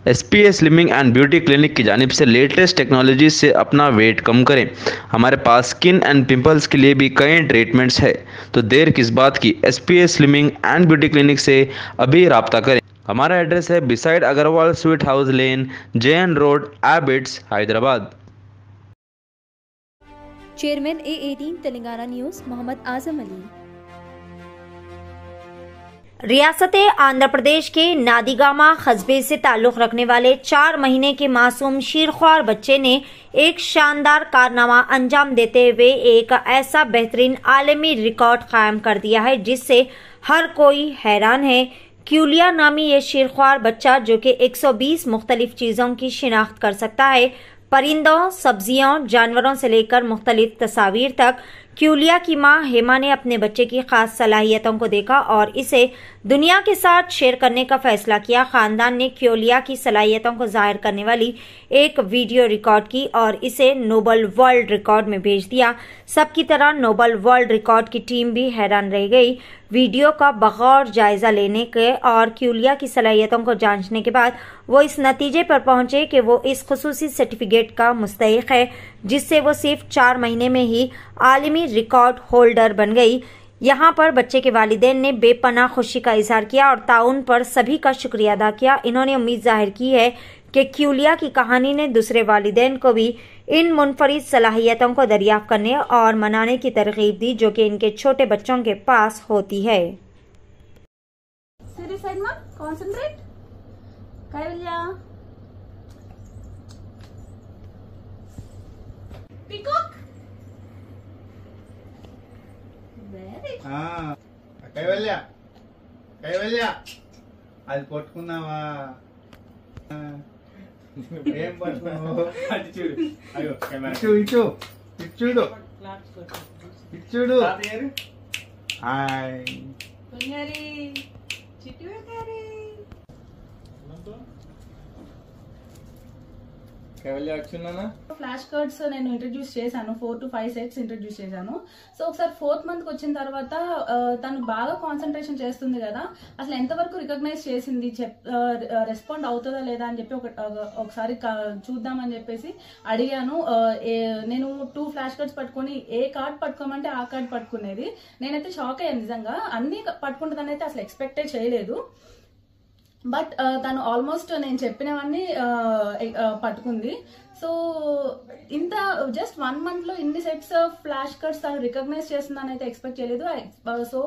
SPS slimming and beauty clinic की जानिब से लेटेस्ट टेक्नोलॉजी से अपना वेट कम करें। हमारे पास स्किन एंड पिंपल्स के लिए भी कई ट्रीटमेंट्स है, तो देर किस बात की। SPS slimming and beauty clinic से अभी राब्ता करें। हमारा एड्रेस है beside Agarwal sweet house lane, JN road, Abids, Hyderabad. Chairman A18 Telangana news Mohammed Azam Ali. रियासत आंध्र प्रदेश के नादिगामा कस्बे से ताल्लुक़ रखने वाले 4 महीने के मासूम शीरख्वार बच्चे ने एक शानदार कारनामा अंजाम देते हुए एक ऐसा बेहतरीन आलमी रिकॉर्ड कायम कर दिया है जिससे हर कोई हैरान है। क्यूलिया नामी ये शीरख्वार बच्चा जो कि 120 मुख्तलिफ चीज़ों की शिनाख्त कर सकता है, परिंदों, सब्जियों, जानवरों से लेकर मुख्तलिफ तस्वीर तक। क्यूलिया की मां हेमा ने अपने बच्चे की खास सलाहियतों को देखा और इसे दुनिया के साथ शेयर करने का फैसला किया। खानदान ने क्यूलिया की सलाहियतों को जाहिर करने वाली एक वीडियो रिकॉर्ड की और इसे नोबल वर्ल्ड रिकॉर्ड में भेज दिया। सबकी तरह नोबल वर्ल्ड रिकॉर्ड की टीम भी हैरान रह गई। वीडियो का बगौर जायजा लेने के और क्यूलिया की सलाहियतों को जांचने के बाद वो इस नतीजे पर पहुंचे कि वो इस खुसूसी सर्टिफिकेट का मुस्तहिक है, जिससे वो सिर्फ 4 महीने में ही आलमी रिकॉर्ड होल्डर बन गई। यहाँ पर बच्चे के वालिदैन ने बेपनाह खुशी का इजहार किया और ताउन पर सभी का शुक्रिया अदा किया। इन्होंने उम्मीद जाहिर की है कि क्यूलिया की कहानी ने दूसरे वालिदैन को भी इन मुनफरिद सलाहियतों को दरियाफ्त करने और मनाने की तरगीब दी जो कि इनके छोटे बच्चों के पास होती है। కైవల్య అది పట్టుకున్నావా? ఏం పట్టుకున్నావు? ఇటు చూడు. హాయ్ ఫ్లాష్ కార్డ్స్ నేను ఇంట్రడ్యూస్ చేశాను, 4 to 5 సెట్స్ ఇంట్రడ్యూస్ చేశాను. సో ఒకసారి 4th మంత్ వచ్చిన తర్వాత తను బాగా కాన్సన్ట్రేషన్ చేస్తుంది కదా, అసలు ఎంతవరకు రికగ్నైజ్ చేసింది, రెస్పాండ్ అవుతుందా లేదా అని చెప్పి ఒకసారి చూద్దామని చెప్పేసి అడిగాను. నేను 2 ఫ్లాష్ కార్డ్స్ పట్టుకొని ఏ కార్డ్ పట్టుకోమంటే ఆ కార్డ్ పట్టుకునేది. నేనైతే షాక్ అయ్యాను, నిజంగా అన్ని పట్టుకుంటుందని అయితే అసలు ఎక్స్పెక్టే చేయలేదు. బట్ తను ఆల్మోస్ట్ నేను చెప్పినవన్నీ పట్టుకుంది. సో ఇంత జస్ట్ 1 మంత్ లో ఇన్ని సెట్స్ ఫ్లాష్ కార్డ్స్ తను రికగ్నైజ్ చేస్తుందని అయితే ఎక్స్పెక్ట్ చేయలేదు. సో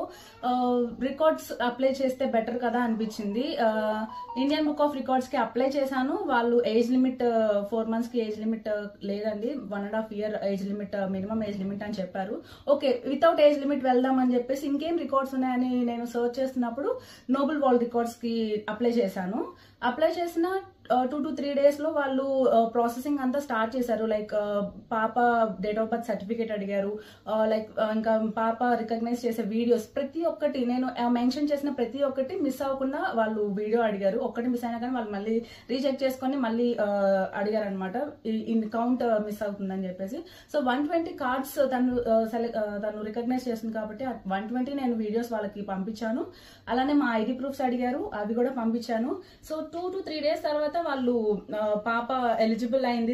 రికార్డ్స్ అప్లై చేస్తే బెటర్ కదా అనిపించింది. ఇండియన్ బుక్ ఆఫ్ రికార్డ్స్ కి అప్లై చేశాను. వాళ్ళు ఏజ్ లిమిట్ 4 months కి ఏజ్ లిమిట్ లేదండి, 1.5 year age limit, minimum age limit అని చెప్పారు. ఓకే, వితౌట్ ఏజ్ లిమిట్ వెళ్దాం అని చెప్పేసి ఇంకేం రికార్డ్స్ ఉన్నాయని నేను సర్చ్ చేస్తున్నప్పుడు నోబెల్ వరల్డ్ రికార్డ్స్ కి అప్లై చేశాను. అప్లై చేసిన 2 to 3 days లో వాళ్ళు ప్రాసెసింగ్ అంతా స్టార్ట్ చేశారు. లైక్ పాప డేట్ ఆఫ్ బర్త్ సర్టిఫికేట్ అడిగారు, లైక్ ఇంకా పాప రికగ్నైజ్ చేసే వీడియోస్ ప్రతి ఒక్కటి, నేను మెన్షన్ చేసిన ప్రతి ఒక్కటి మిస్ అవ్వకుండా వాళ్ళు వీడియో అడిగారు. ఒక్కటి మిస్ అయినా కానీ వాళ్ళు మళ్ళీ రీచెక్ చేసుకొని మళ్ళీ అడిగారు అనమాట, ఇన్ కౌంట్ మిస్ అవుతుందని చెప్పేసి. సో 120 కార్డ్స్ తను రికగ్నైజ్ చేసింది కాబట్టి 120 నేను వీడియోస్ వాళ్ళకి పంపించాను. అలానే మా ఐడి ప్రూఫ్స్ అడిగారు, అవి కూడా పంపించాను. సో 2 to 3 days తర్వాత వాళ్ళు పాప ఎలిజిబుల్ అయింది.